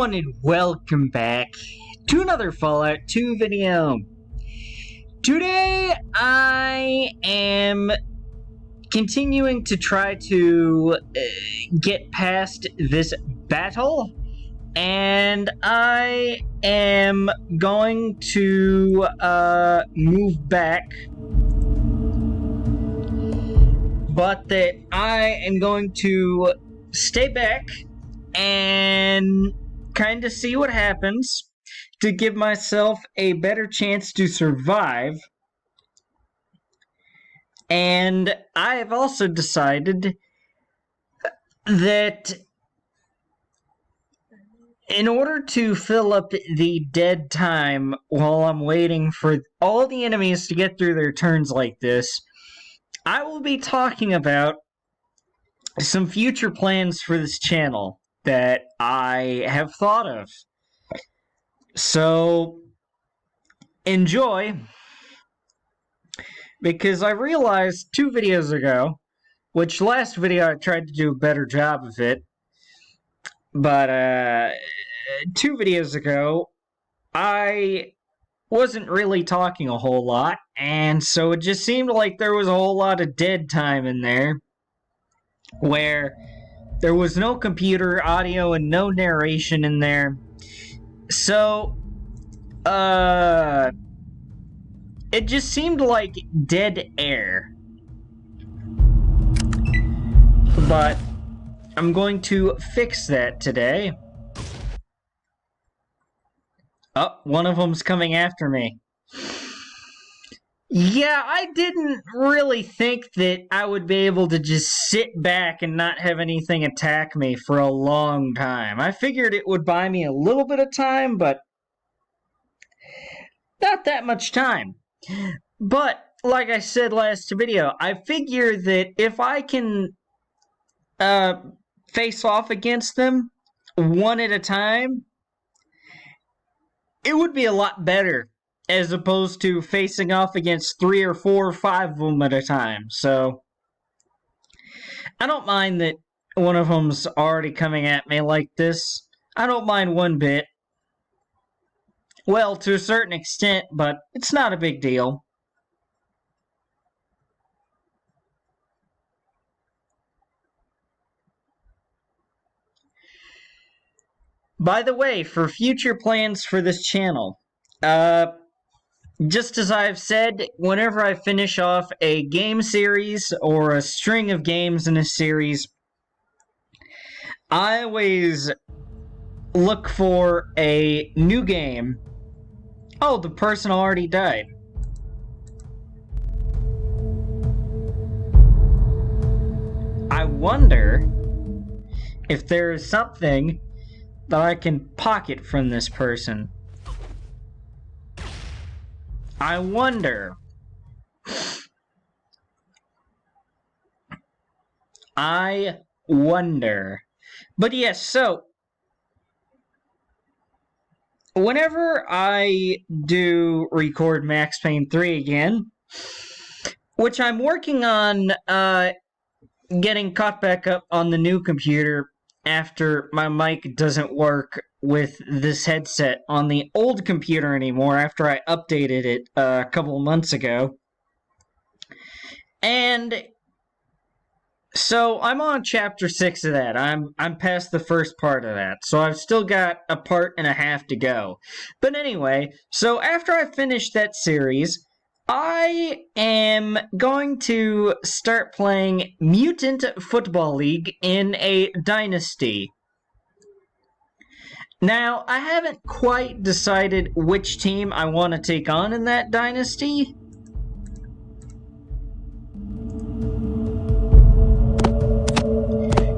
everyone, and welcome back to another Fallout 2 video. Today I am continuing to try to get past this battle, and I am going to move back, but that I am going to stay back and kind of see what happens to give myself a better chance to survive. And I have also decided that in order to fill up the dead time while I'm waiting for all the enemies to get through their turns like this, I will be talking about some future plans for this channel that I have thought of. So, enjoy, because I realized 2 videos ago, which last video I tried to do a better job of it, but 2 videos ago, I wasn't really talking a whole lot, and so it just seemed like there was a whole lot of dead time in there, where there was no computer audio and no narration in there. So, it just seemed like dead air. But I'm going to fix that today. Oh, one of them's coming after me. Yeah, I didn't really think that I would be able to just sit back and not have anything attack me for a long time. I figured it would buy me a little bit of time, but not that much time. But, like I said last video, I figure that if I can face off against them one at a time, it would be a lot better, as opposed to facing off against 3 or 4 or 5 of them at a time. So, I don't mind that one of them's already coming at me like this. I don't mind one bit. Well, to a certain extent, but it's not a big deal. By the way, for future plans for this channel, just as I've said, whenever I finish off a game series or a string of games in a series, I always look for a new game. Oh, the person already died. I wonder if there is something that I can pocket from this person. I wonder. I wonder. But yes, so whenever I do record Max Payne 3 again, which I'm working on getting caught back up on the new computer after my mic doesn't work with this headset on the old computer anymore after I updated it a couple of months ago. And so I'm on chapter 6 of that. I'm past the first part of that. So I've still got a part and a half to go. But anyway, so after I finish that series, I am going to start playing Mutant Football League in a Dynasty. Now, I haven't quite decided which team I want to take on in that Dynasty.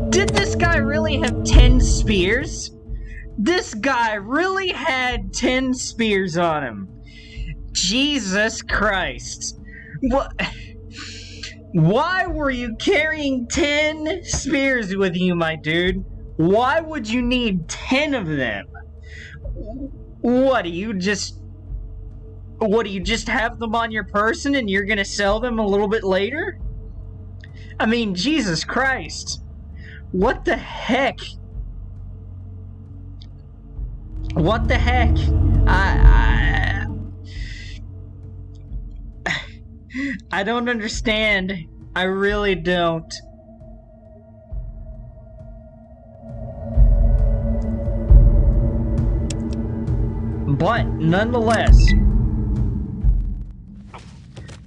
Did this guy really have 10 spears? This guy really had 10 spears on him. Jesus Christ. What? Why were you carrying 10 spears with you, my dude? Why would you need 10 of them? What, do you just have them on your person and you're gonna sell them a little bit later? I mean, Jesus Christ. What the heck? What the heck? I I don't understand. I really don't. But nonetheless,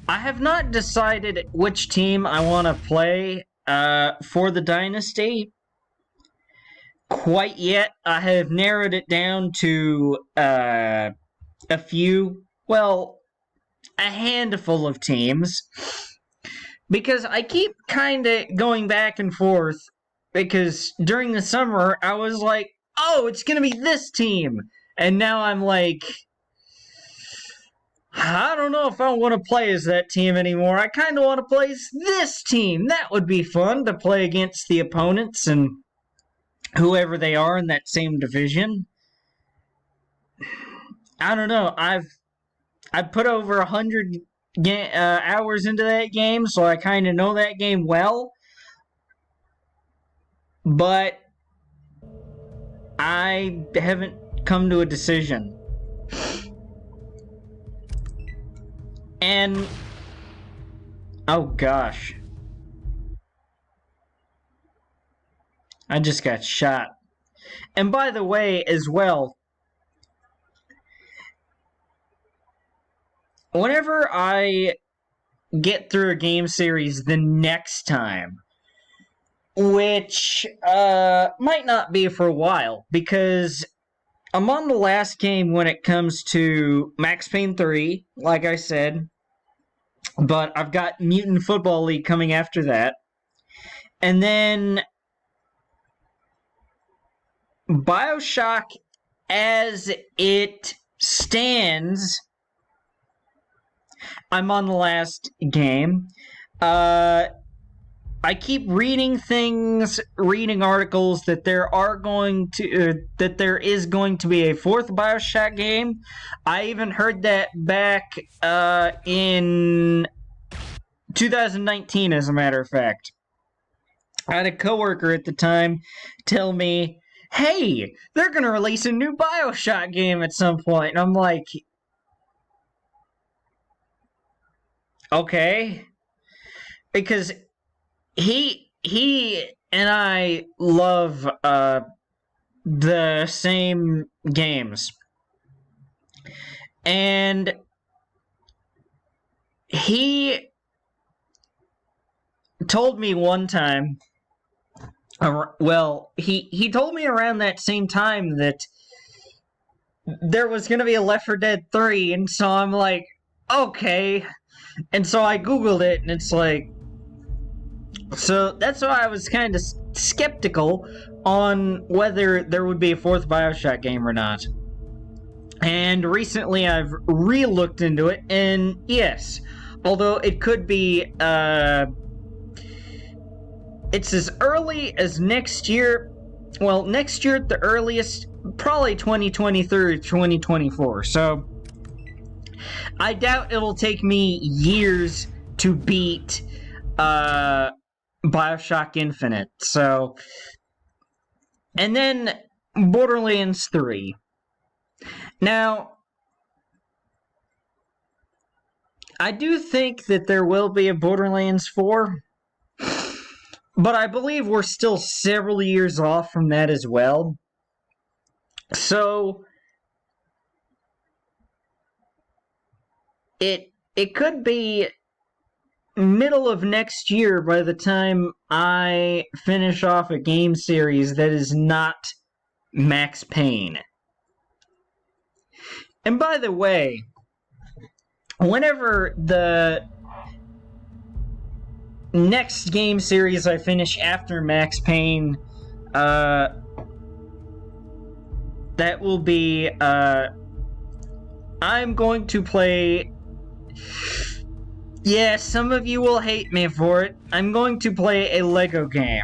I have not decided which team I want to play for the Dynasty quite yet. I have narrowed it down to a few, well, a handful of teams. Because I keep kind of going back and forth. Because during the summer, I was like, oh, it's going to be this team. And now I'm like, I don't know if I want to play as that team anymore. I kind of want to play as this team. That would be fun to play against the opponents and whoever they are in that same division. I don't know. I've put over 100 hours into that game, so I kind of know that game well. But I haven't come to a decision. And oh gosh, I just got shot. And by the way, as well, whenever I get through a game series the next time, which might not be for a while, because I'm on the last game when it comes to Max Payne 3, like I said, but I've got Mutant Football League coming after that. And then BioShock as it stands, I'm on the last game. I keep reading things, reading articles that there is going to be a fourth BioShock game. I even heard that back in 2019, as a matter of fact. I had a coworker at the time tell me, "Hey, they're gonna release a new BioShock game at some point," and I'm like, "Okay," because he and I love the same games. And he told me one time, well, he told me around that same time that there was going to be a Left 4 Dead 3, and so I'm like, okay. And so I Googled it, and it's like, so that's why I was kind of skeptical on whether there would be a fourth BioShock game or not. And recently I've re-looked into it, and yes, although it could be, it's as early as next year, well, next year at the earliest, probably 2023 or 2024, so I doubt it'll take me years to beat, BioShock Infinite, so, and then Borderlands 3. Now, I do think that there will be a Borderlands 4, but I believe we're still several years off from that as well. So, it could be middle of next year by the time I finish off a game series that is not Max Payne. And by the way, whenever the next game series I finish after Max Payne, that will be, I'm going to play, yeah, some of you will hate me for it, I'm going to play a Lego game.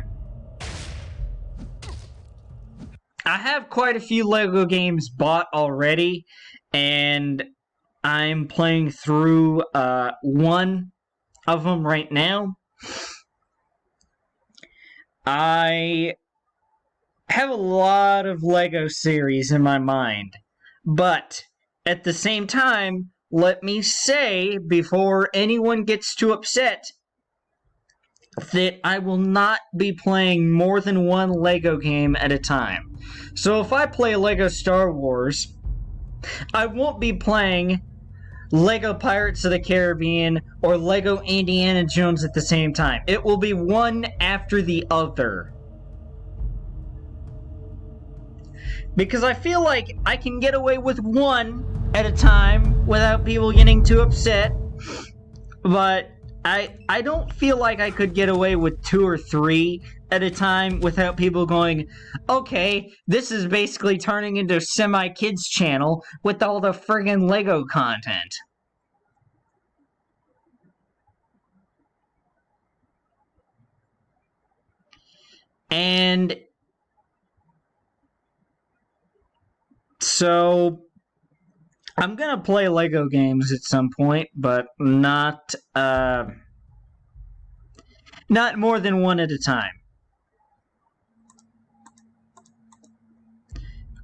I have quite a few Lego games bought already, and I'm playing through one of them right now. I have a lot of Lego series in my mind. But at the same time, let me say before anyone gets too upset that I will not be playing more than one Lego game at a time. So if I play Lego Star Wars, I won't be playing Lego Pirates of the Caribbean or Lego Indiana Jones at the same time. It will be one after the other. Because I feel like I can get away with one at a time without people getting too upset. But I don't feel like I could get away with 2 or 3 at a time without people going, okay, this is basically turning into a semi-kids channel with all the friggin' Lego content. And so I'm gonna play Lego games at some point, but not more than one at a time.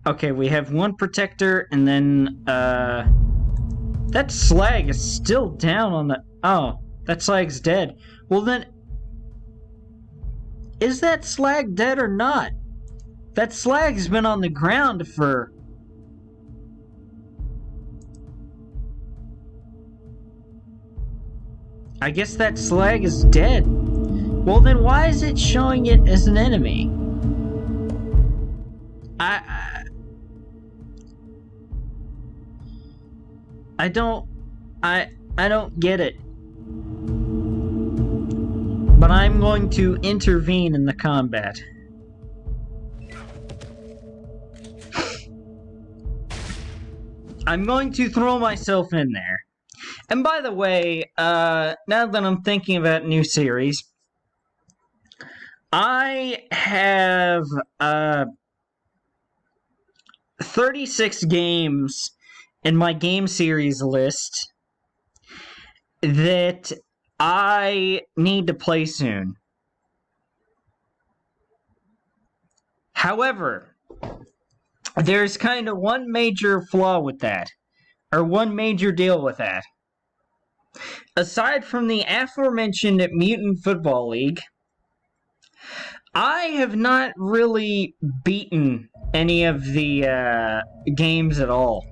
Okay, we have one protector, and then that slag is still down on the. Oh, that slag's dead. Well then, is that slag dead or not? That slag's been on the ground for. I guess that slag is dead. Well then, why is it showing it as an enemy? I don't I don't get it. But I'm going to intervene in the combat. I'm going to throw myself in there. And by the way, now that I'm thinking about new series, I have 36 games in my game series list that I need to play soon. However, there's kind of one major flaw with that, or one major deal with that. Aside from the aforementioned Mutant Football League, I have not really beaten any of the games at all.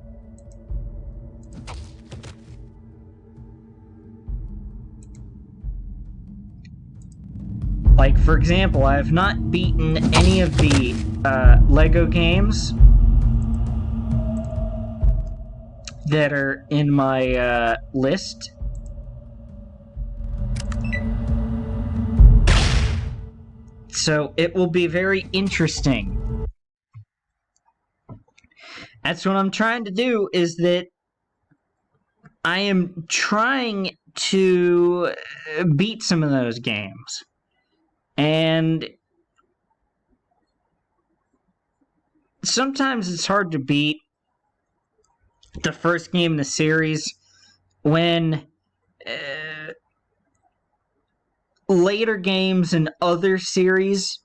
Like, for example, I have not beaten any of the Lego games that are in my list. So it will be very interesting. That's what I'm trying to do, is that I am trying to beat some of those games. And sometimes it's hard to beat the first game in the series when later games in other series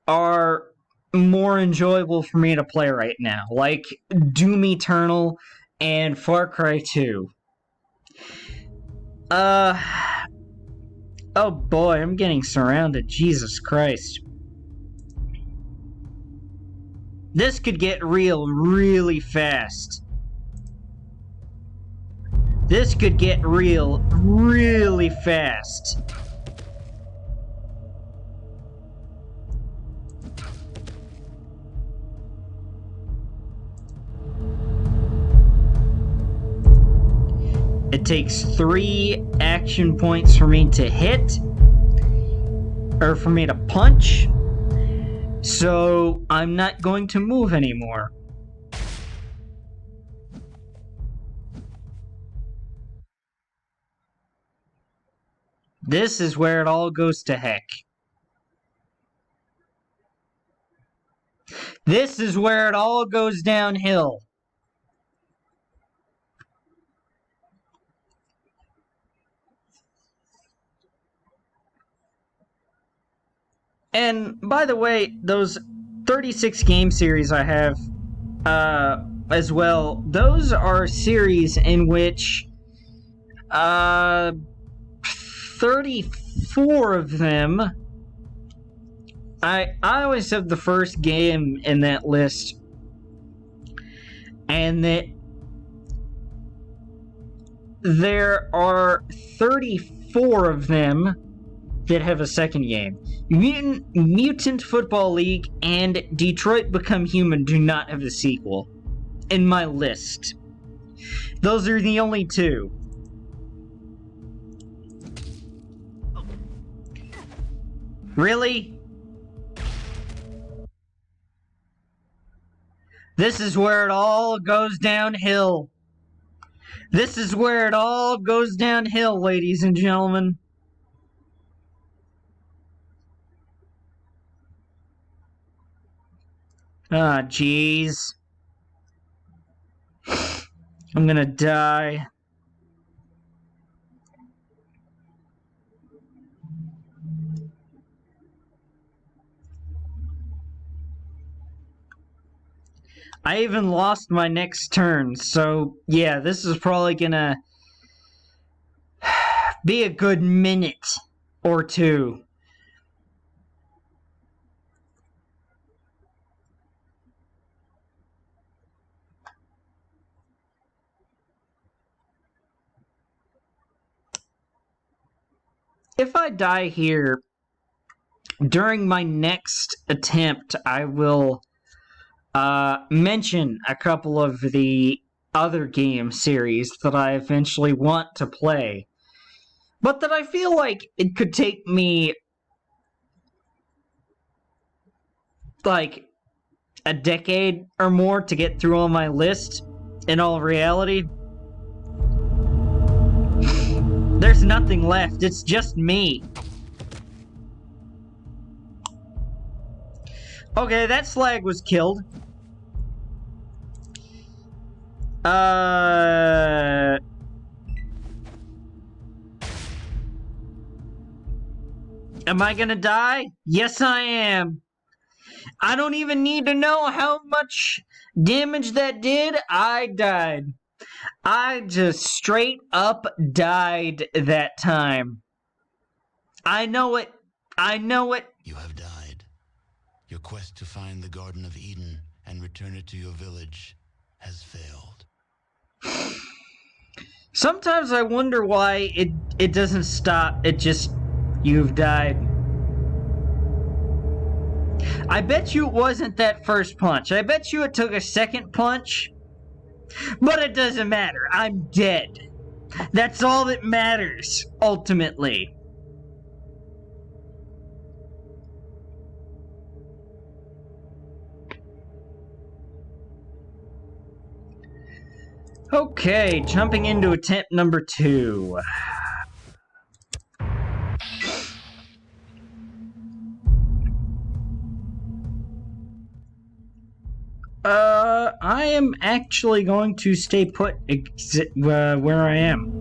are more enjoyable for me to play right now, like Doom Eternal and Far Cry 2. Oh boy, I'm getting surrounded. Jesus Christ. This could get real really fast. This could get real really fast. It takes 3 action points for me to hit, or for me to punch, so I'm not going to move anymore. This is where it all goes to heck. This is where it all goes downhill. And by the way, those 36 game series I have as well, those are series in which 34 of them, I always have the first game in that list, and that there are 34 of them that have a second game. Mutant Football League and Detroit Become Human do not have a sequel in my list. Those are the only two. Really? This is where it all goes downhill. This is where it all goes downhill, ladies and gentlemen. Ah, jeez. I'm gonna die. I even lost my next turn, so yeah, this is probably gonna be a good minute or two. If I die here, during my next attempt, I will mention a couple of the other game series that I eventually want to play, but that I feel like it could take me like a decade or more to get through on my list. In all reality, there's nothing left. It's just me. Okay, that slag was killed. Am I gonna die? Yes, I am. I don't even need to know how much damage that did. I died. I just straight up died that time. I know it. I know it. You have died. Your quest to find the Garden of Eden and return it to your village has failed. Sometimes I wonder why it doesn't stop. It just, you've died. I bet you it wasn't that first punch. I bet you it took a second punch. But it doesn't matter. I'm dead. That's all that matters, ultimately. Okay, jumping into attempt number 2. I am actually going to stay put where I am.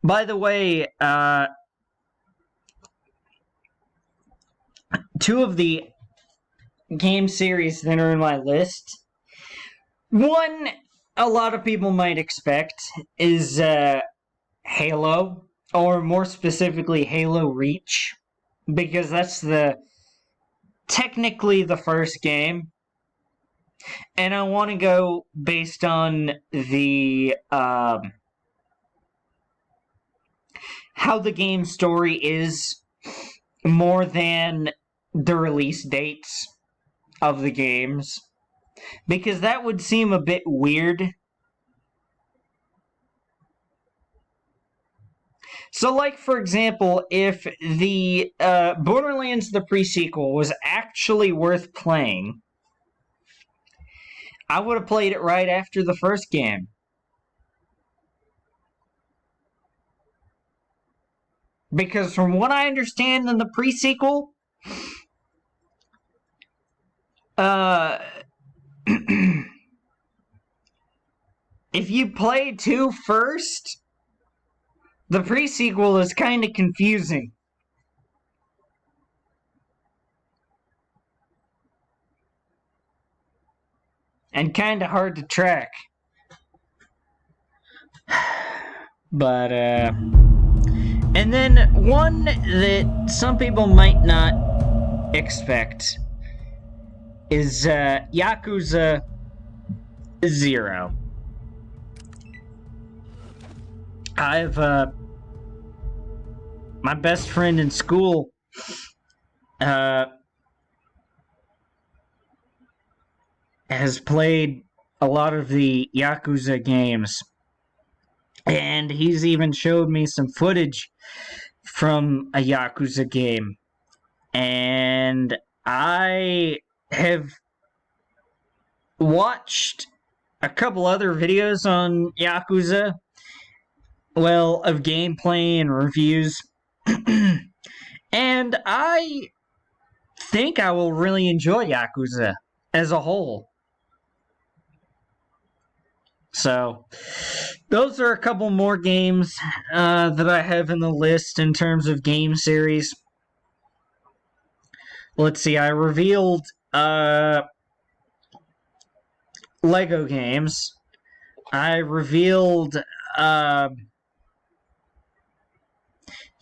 By the way, 2 of the game series that are in my list. One, a lot of people might expect, is Halo, or more specifically Halo Reach, because that's technically the first game. And I want to go based on the how the game story is, more than the release dates of the games, because that would seem a bit weird. So, like, for example, if the Borderlands the pre-sequel was actually worth playing, I would have played it right after the first game. Because from what I understand in the pre-sequel, if you play 2 first, the pre-sequel is kind of confusing. And kind of hard to track. But, and then one that some people might not expect is, Yakuza 0. I've, my best friend in school, has played a lot of the Yakuza games. And he's even showed me some footage from a Yakuza game. And I have watched a couple other videos on Yakuza, well, of gameplay and reviews. And I think I will really enjoy Yakuza as a whole. So, those are a couple more games that I have in the list in terms of game series. Let's see, I revealed Lego games. I revealed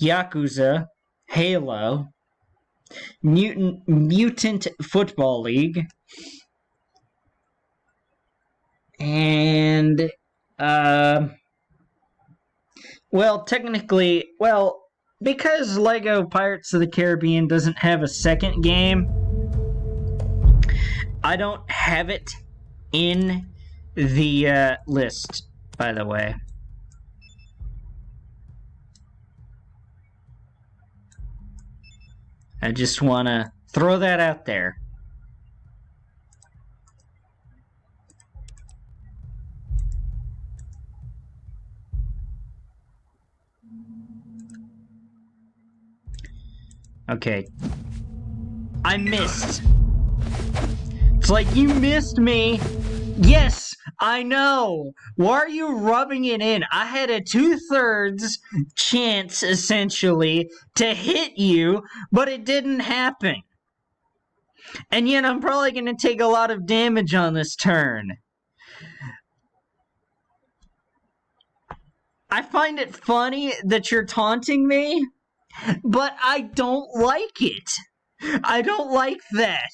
Yakuza, Halo, Mutant Football League, and, well, technically, well, because Lego Pirates of the Caribbean doesn't have a second game, I don't have it in the, list, by the way. I just want to throw that out there. Okay. I missed. It's like, you missed me. Yes, I know. Why are you rubbing it in? I had a 2/3 chance, essentially, to hit you, but it didn't happen. And yet I'm probably going to take a lot of damage on this turn. I find it funny that you're taunting me, but I don't like it. I don't like that.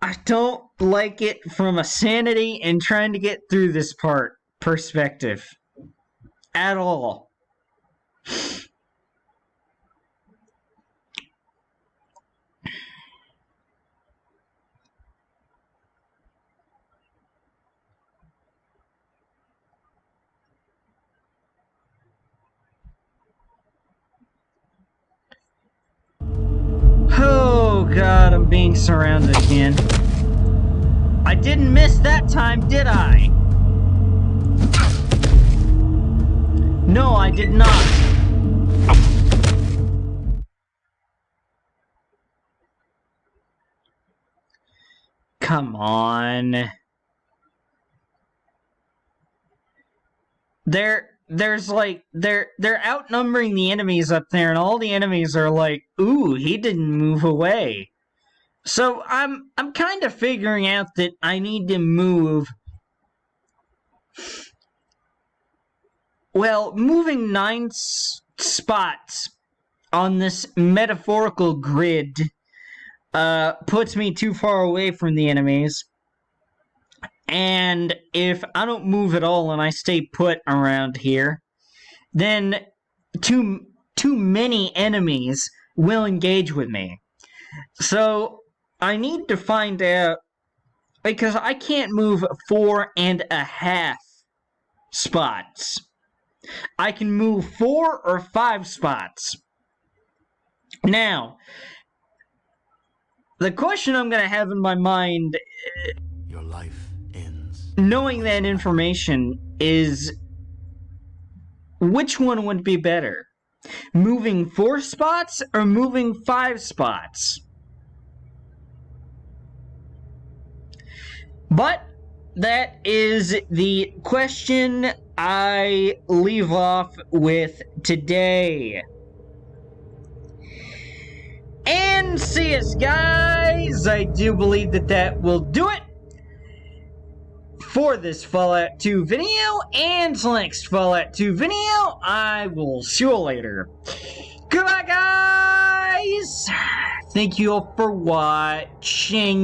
I don't like it from a sanity and trying to get through this part perspective. At all. Oh god, I'm being surrounded again. I didn't miss that time, did I? No, I did not. Come on. There's like, they're outnumbering the enemies up there, and all the enemies are like, ooh, he didn't move away. So I'm kind of figuring out that I need to move. Well, moving 9 spots on this metaphorical grid puts me too far away from the enemies. And if I don't move at all and I stay put around here, then too many enemies will engage with me. So I need to find out, because I can't move 4.5 spots. I can move 4 or 5 spots. Now, the question I'm going to have in my mind, Your life ends. knowing that information, is which one would be better? Moving 4 spots or moving 5 spots? But that is the question I leave off with today. And see us, guys! I do believe that will do it for this Fallout 2 video, and the next Fallout 2 video, I will see you later. Goodbye, guys! Thank you all for watching.